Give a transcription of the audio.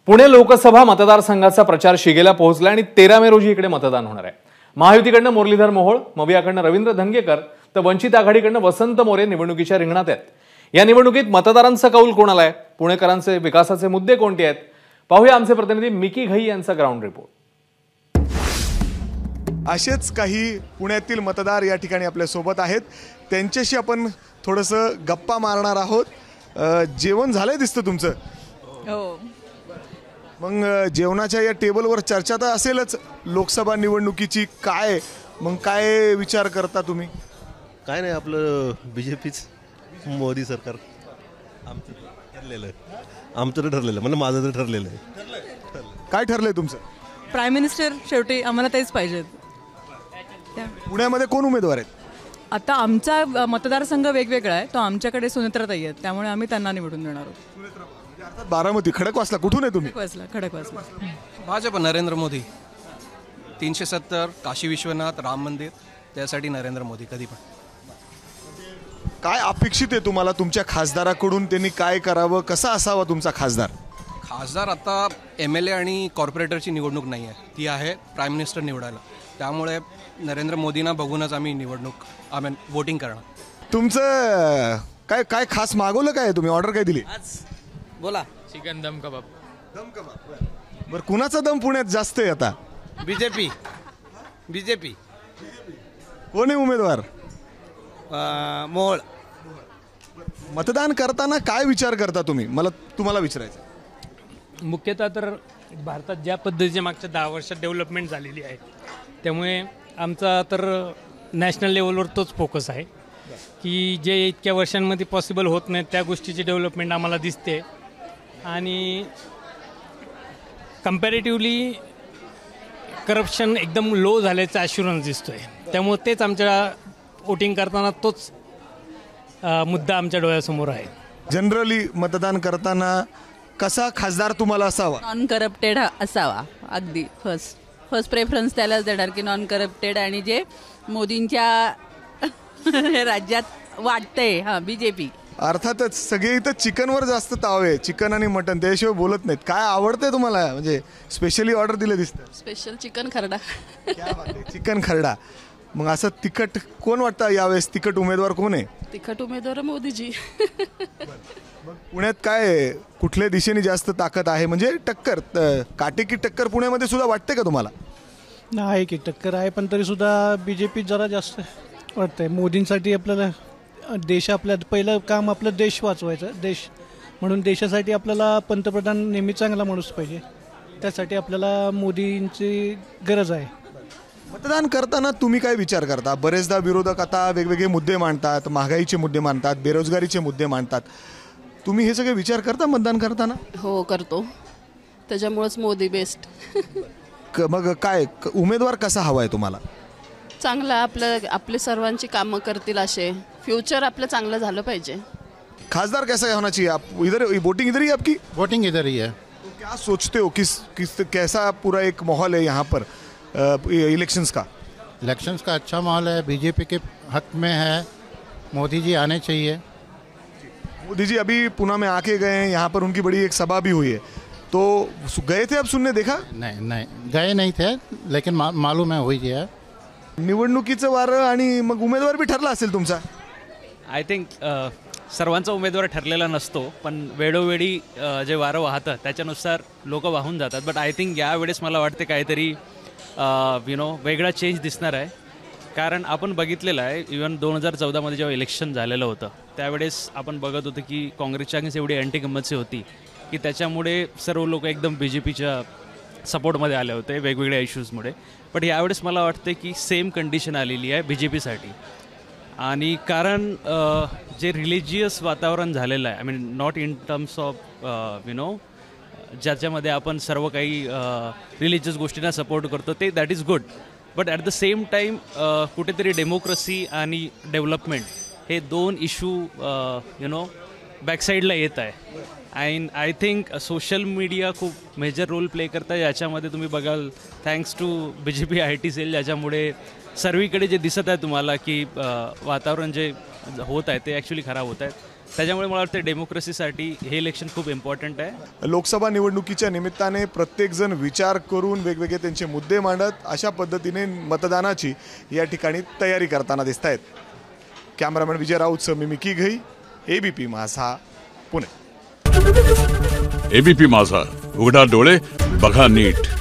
पुणे लोकसभा मतदारसंघाचा प्रचार शिगेला पोहोचला आणि 13 मे रोजी इकडे मतदान होणार आहे। महायुतीकडनं मुरलीधर मोहोळ, मवियाकडनं रवींद्र धंगेकर तर वंचित आघाडीकडनं वसंत मोरे निवडणुकीच्या रिंगणात आहेत। या निवडणुकीत मतदारांचा कौल कोणाला आहे, पुणेकरांचे विकासाचे मुद्दे कोणते आहेत, पाहूया आमचे प्रतिनिधी मिकी घई यांचा ग्राउंड रिपोर्ट। असेच काही पुण्यातील मतदार या ठिकाणी आपल्या सोबत आहेत, त्यांच्याशी आपण थोडंसं गप्पा मारणार आहोत। जेवण झालंय दिसतं तुमचं? हो। मग जेवणाच्या या टेबलवर चर्चा तर असेलच लोकसभा निवडणुकीची। काय विचार करता तुम्ही? काय नाही, आपलं बीजेपीच, मोदी सरकार आमचं ठरलेलं आहे। आमचं तर ठरलेलं आहे, म्हणजे माझं तर ठरलेलं आहे। काय ठरलंय तुमचं? प्राईम मिनिस्टर शेवटी आम्हाला तेच पाहिजेत। पुण्यामध्ये कोण उमेदवार आहेत? आता आमचा मतदारसंघ वेगवेगळा आहे, तो आमच्याकडे सुनेत्राताई आहेत, त्यामुळे आम्ही त्यांना निवडून देणार आहोत। अर्थात बारामती, खडकवासला। कुठून आहे तुम्ही? खडकवासला। भाजप, नरेंद्र मोदी। 370 काशी विश्वनाथ राम मंदिर, त्यासाठी नरेंद्र मोदी कधी पण। काय अपेक्षित आहे तुम्हाला तुमच्या खासदाराकडून? त्यांनी काय करावं, कसा असावा तुमचा खासदार? खासदार आता MLA आणि कॉर्पोरेटरची निवडणूक नाही आहे, ती आहे प्राईम मिनिस्टर निवडायला। त्यामुळे नरेंद्र मोदींना बघूनच आम्ही वोटिंग करणार। तुमचं काय काय खास मागवलं, काय तुम्ही ऑर्डर काय दिली आज? बोला। चिकन दम कबाब। बरं, कुणाचा दम पुण्यात जास्त आहे आता? बीजेपी। कोण आहे उमेदवार? मोहोळ। मतदान करताना काय विचार करता तुम्ही, मला तुम्हाला विचारायचं? मुख्यतः तर भारतात ज्या पद्धतीच्या मागच्या 10 वर्षात डेव्हलपमेंट झालेली आहे, त्यामुळे आमचा तर नॅशनल लेवलवर तोच फोकस आहे की जे इतक्या वर्षांमध्ये पॉसिबल होत नाही त्या गोष्टीची डेव्हलपमेंट आम्हाला दिसते। आणि कम्पॅरेटिव्हली करप्शन एकदम लो झाल्याचा ॲश्युरन्स दिसतोय, त्यामुळे तेच आमच्या वोटिंग करताना तोच मुद्दा आमच्या डोळ्यासमोर आहे। जनरली मतदान करताना कसा खासदार तुम्हाला असावा? नॉन करप्टेड असावा। अगदी फर्स्ट प्रेफरन्स त्यालाच देणार की नॉन करप्टेड, आणि जे मोदींच्या राज्यात वाटतंय। बीजेपी। अर्थातच सगळे इथं चिकनवर जास्त ताव आहे, चिकन आणि मटन, त्याशिवाय बोलत नाहीत। काय आवडतंय तुम्हाला, म्हणजे स्पेशली ऑर्डर दिलं दिसतं? स्पेशल चिकन खरडा। चिकन खरडा। मग असं तिखट कोण वाटतं यावेळेस? तिखट उमेदवार कोण आहे? तिखट उमेदवार मोदीजी। मग पुण्यात काय कुठल्या दिशेने जास्त ताकद आहे, म्हणजे टक्कर, काटेकी टक्कर पुण्यामध्ये सुद्धा वाटते का तुम्हाला? नाही की टक्कर आहे, पण तरी सुद्धा बीजेपी जरा जास्त वाटतंय। मोदींसाठी आपल्याला आपल्या पहिलं काम आपलं देश वाचवायचं, देश म्हणून देशासाठी आपल्याला पंतप्रधान नेहमी चांगला माणूस पाहिजे, त्यासाठी आपल्याला मोदींची गरज आहे। मतदान करताना तुम्ही काय विचार करता? बरेचदा विरोधक आता वेगवेगळे मुद्दे मांडतात, महागाईचे मुद्दे मांडतात, बेरोजगारीचे मुद्दे मांडतात। तुम्ही हे सगळे विचार करता मतदान करताना? हो, करतो, त्याच्यामुळेच मोदी बेस्ट। मग काय उमेदवार कसा हवा आहे तुम्हाला? चांगला, आपले सर्वांची कामं करतील असे, फ्युचर आपलं चांगलं झालं पाहिजे। खासदार कैसा होना चाहिए? आप इधर वोटिंग इधर ही है आपकी? वोटिंग इधर ही है। तो क्या सोचते हो, किस कैसा पूरा एक माहौल है यहाँ पर इलेक्शंस का? इलेक्शंस का अच्छा माहौल है, बीजेपी के हक में है, मोदी जी आने चाहिए। मोदी जी अभी पुणे में आके गए हैं, यहाँ पर उनकी बड़ी एक सभा भी हुई है, तो गए थे? अब सुनने देखा? नहीं गए नहीं थे, लेकिन मालूम है हुई है। निवडणुकीचं वारं आणि मग उमेदवार बी ठरला असेल तुमचा? आय थिंक सर्वांचा उमेदवार ठरलेला नसतो, पण वेळोवेळी जे वारं वाहतं त्याच्यानुसार लोक वाहून जातात। बट आय थिंक यावेळेस मला वाटते काहीतरी वेगळा चेंज दिसणार आहे, कारण आपण बघितलेलं आहे इवन 2014मध्ये जेव्हा इलेक्शन झालेलं होतं त्यावेळेस आपण बघत होतो की काँग्रेसची अगेन्स्ट एवढी अँटी कम्बन्सी होती की त्याच्यामुळे सर्व लोक एकदम BJPच्या सपोर्टमध्ये आले होते वेगवेगळ्या इश्यूजमुळे। बट यावेळेस मला वाटते की सेम कंडिशन आलेली आहे BJPसाठी, आणि कारण जे रिलिजियस वातावरण झालेलं आहे, I mean not in terms of ज्याच्यामध्ये आपण सर्व काही रिलिजियस गोष्टींना सपोर्ट करतो ते that is good, but at the same time कुठेतरी डेमोक्रेसी आणि डेव्हलपमेंट हे दोन इश्यू बॅकसाईडला येत आहे। And I think social media खूप मेजर रोल प्ले करतं याच्यामध्ये। तुम्ही बघाल thanks to BJP IT cell, ज्याच्यामुळे सर्वीकडे जे दिसत आहे तुम्हाला की वातावरण जे होत आहे ते ॲक्च्युली खराब होत आहे। त्याच्यामुळे मला वाटतं डेमोक्रेसीसाठी हे इलेक्शन खूप इम्पॉर्टंट आहे. लोकसभा निवडणुकीच्या निमित्ताने प्रत्येकजण विचार करून वेगवेगळे त्यांचे मुद्दे मांडत अशा पद्धतीने मतदानाची या ठिकाणी तयारी करताना दिसत आहेत. कॅमेरामॅन विजय राऊतसह मी मिकी घई, ABP माझा, पुणे. ABP माझा, उघडा डोळे बघा नीट.